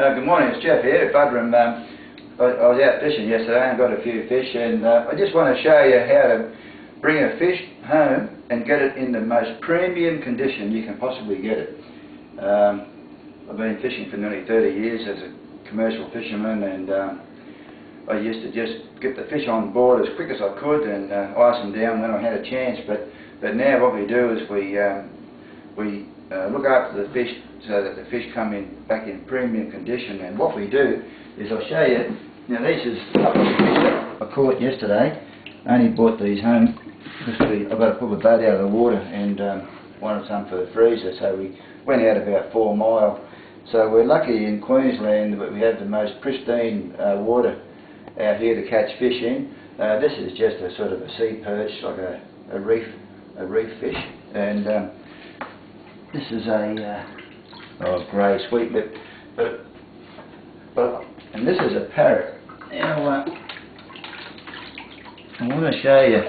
Good morning, it's Jeff here at Budrum. I was out fishing yesterday and got a few fish, and I just want to show you how to bring a fish home and get it in the most premium condition you can possibly get it. I've been fishing for nearly 30 years as a commercial fisherman, and I used to just get the fish on board as quick as I could and ice them down when I had a chance, but now what we do is we look after the fish so that the fish come back in premium condition. And what we do is, I'll show you. Now this is a couple of fish that I caught yesterday. I only brought these home because I've got to pull the boat out of the water and wanted some for the freezer, so we went out about 4 mile. So we're lucky in Queensland that we have the most pristine water out here to catch fish in. This is just a sort of a sea perch, like a reef fish, and this is a grey sweet lip, and this is a parrot. Now I want to show you.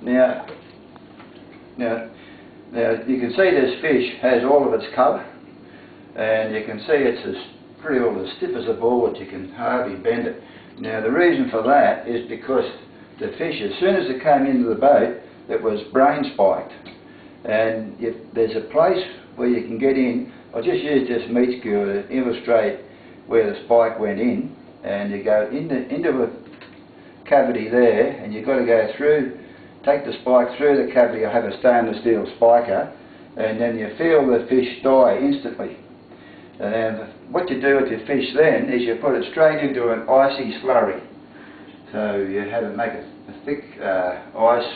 Now you can see this fish has all of its colour, and you can see it's pretty well as stiff as a board. You can hardly bend it. Now the reason for that is because the fish, as soon as it came into the boat, it was brain spiked, and there's a place where you can get in. I just used this meat skewer to illustrate where the spike went in, and you go into a cavity there, and you've got to go through, take the spike through the cavity. I have a stainless steel spiker, and then you feel the fish die instantly. And what you do with your fish then is you put it straight into an icy slurry. So you have it make a thick ice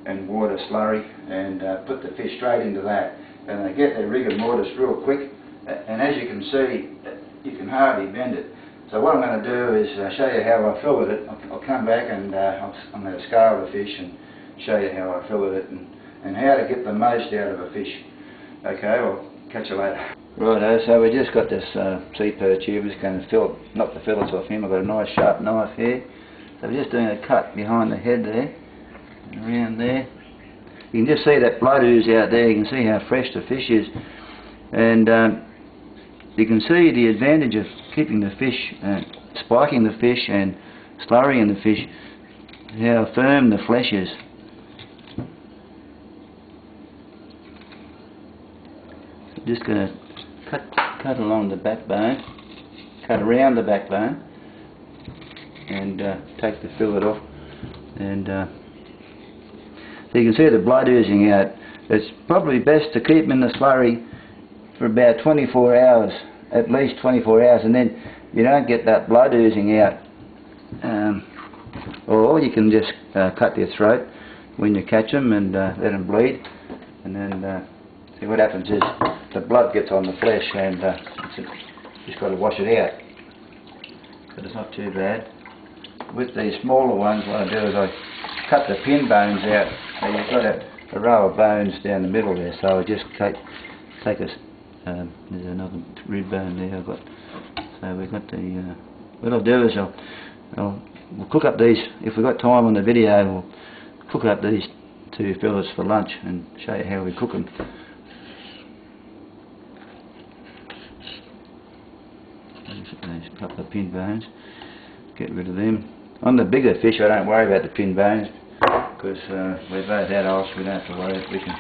and water slurry, and put the fish straight into that, and they get their rigor mortis real quick, and as you can see, you can hardly bend it. So what I'm going to do is show you how I fillet it. I'll come back and I'm going to scale the fish and show you how I fillet it and how to get the most out of a fish. Okay, I'll catch you later. Righto, so we just got this sea perch here. We're just going to knock the fillets off him. I've got a nice sharp knife here. So we're just doing a cut behind the head there, and around there. You can just see that blood ooze out there. You can see how fresh the fish is, and you can see the advantage of keeping the fish, spiking the fish and slurrying the fish, how firm the flesh is. I'm just going to cut along the backbone, cut around the backbone, and take the fillet off, and so you can see the blood oozing out. It's probably best to keep them in the slurry for about 24 hours, at least 24 hours, and then you don't get that blood oozing out. Or you can just cut their throat when you catch them and let them bleed, and then see what happens is the blood gets on the flesh, and you just got to wash it out. But it's not too bad. With these smaller ones, what I do is I cut the pin bones out. So you've got a row of bones down the middle there. So I just take there's another rib bone there I've got. So we've got the. What I'll do is we'll cook up these. If we've got time on the video, we'll cook up these 2 fillets for lunch and show you how we cook them. There's a couple of pin bones. Get rid of them. On the bigger fish, I don't worry about the pin bones because we're both adults. We don't have to worry. We can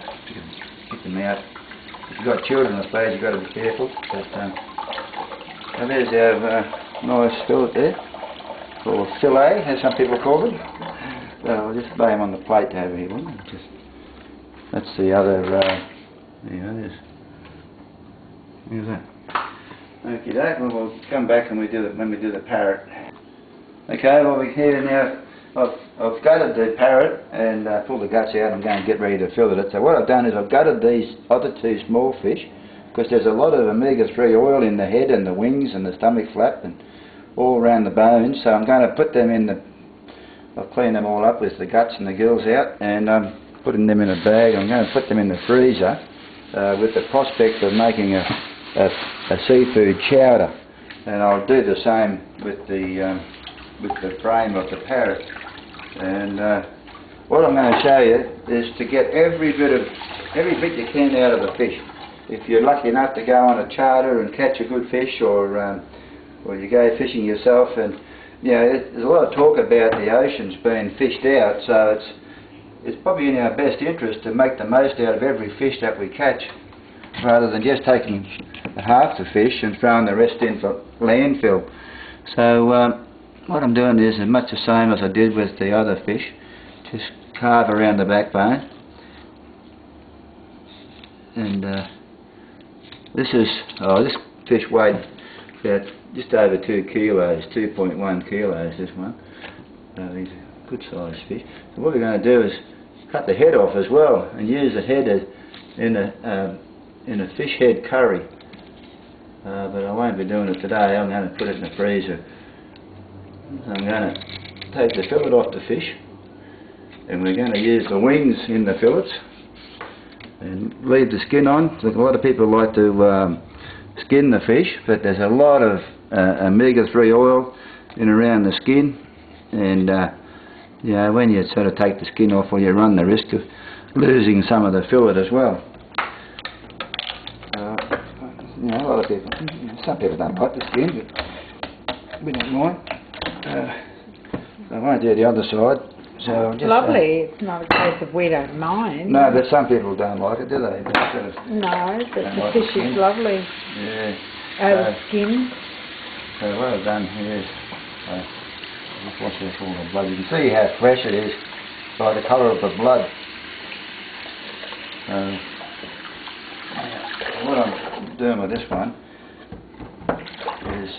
pick them out. If you've got children, I suppose you've got to be careful. But and there's our nice fillet there, or fillet, as some people call it. So I'll just lay them on the plate over here. That's the other. There's that. Okay, well, we'll come back and when we do the parrot. Okay, well we're here now. I've gutted the parrot and pulled the guts out. I'm going to get ready to fillet it. So what I've done is I've gutted these other 2 small fish because there's a lot of omega-3 oil in the head and the wings and the stomach flap and all around the bones. So I'm going to put them in I've cleaned them all up with the guts and the gills out, and I'm putting them in a bag. I'm going to put them in the freezer with the prospect of making a seafood chowder, and I'll do the same with the frame of the parrot. And what I'm going to show you is to get every bit you can out of the fish. if you're lucky enough to go on a charter and catch a good fish, or you go fishing yourself, and you know, there's a lot of talk about the oceans being fished out, so it's probably in our best interest to make the most out of every fish that we catch, rather than just taking half the fish and throwing the rest in for landfill. So what I'm doing is much the same as I did with the other fish. Just carve around the backbone, and this fish weighed about just over 2 kilos, 2.1 kilos, this one. He's a good sized fish. So what we're going to do is cut the head off as well, and use the head in a fish head curry. But I won't be doing it today. I'm going to put it in the freezer. I'm going to take the fillet off the fish, and we're going to use the wings in the fillets and leave the skin on. A lot of people like to skin the fish, but there's a lot of omega-3 oil in around the skin, and you know, when you sort of take the skin off, well, you run the risk of losing some of the fillet as well. You know, a lot of people, some people don't like the skin, but we don't mind. I won't do the other side. So it's just, lovely. It's not a case of we don't mind. No, but some people don't like it, do they? Sort of no, but the fish is lovely. Yeah. The skin. So what I've done here is just watch this all the blood. You can see how fresh it is by the colour of the blood. What I'm doing with this one is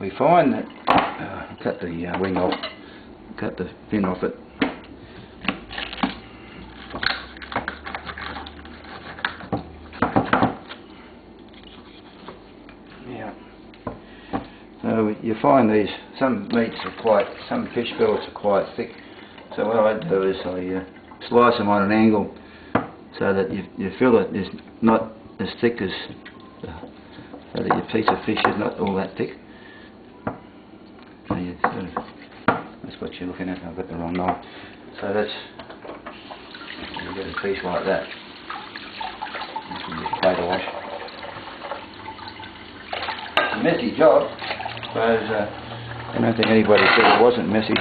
we find that cut the wing off, cut the fin off it. Yeah. So you find these, some fish fillets are quite thick. So what I do is I slice them on an angle so that your fillet is not as thick as, so that your piece of fish is not all that thick. So you sort of, that's what you're looking at. I've got the wrong knife. So that's, you get a piece like that. You can just plate a wash. It's a messy job, but I don't think anybody said it wasn't messy.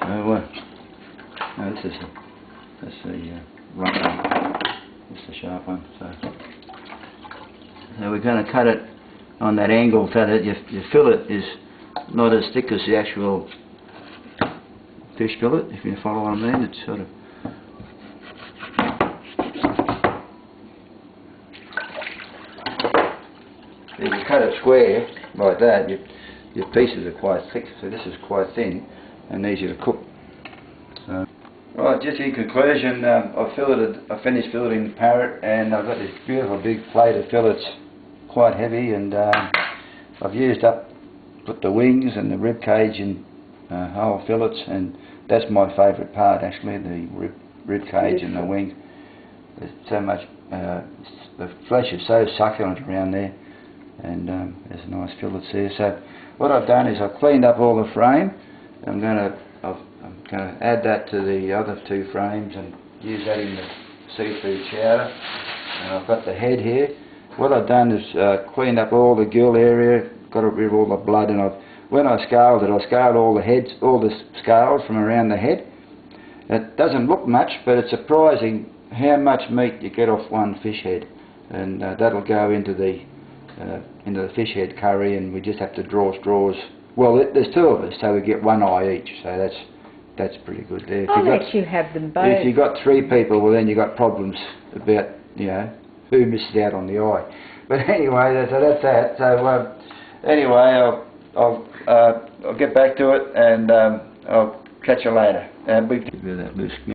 So, no, that's the right one. That's the sharp one. So we're going to cut it on that angle so that your fillet is not as thick as the actual fish fillet, if you follow what I mean. It's sort of, if you cut it square like that, your pieces are quite thick. So this is quite thin and easy to cook. So, right, just in conclusion, I finished filleting the parrot, and I've got this beautiful big plate of fillets, quite heavy, and I've put the wings and the rib cage in whole fillets, and that's my favourite part actually, the rib cage and the wing. There's so much, the flesh is so succulent around there, and there's nice fillets there. So what I've done is I've cleaned up all the frame. I'm going to add that to the other 2 frames and use that in the seafood chowder. And I've got the head here. What I've done is cleaned up all the gill area, got rid of all the blood, and when I scaled it, I scaled all the scales from around the head. It doesn't look much, but it's surprising how much meat you get off one fish head, and that'll go into the fish head curry, and we just have to draw straws. Well, there's 2 of us, so we get 1 eye each, so that's pretty good there. I'll let you have them both. If you've got 3 people, well then you've got problems about, you know, who misses out on the eye. But anyway, so that's that. So anyway, I'll get back to it, and I'll catch you later.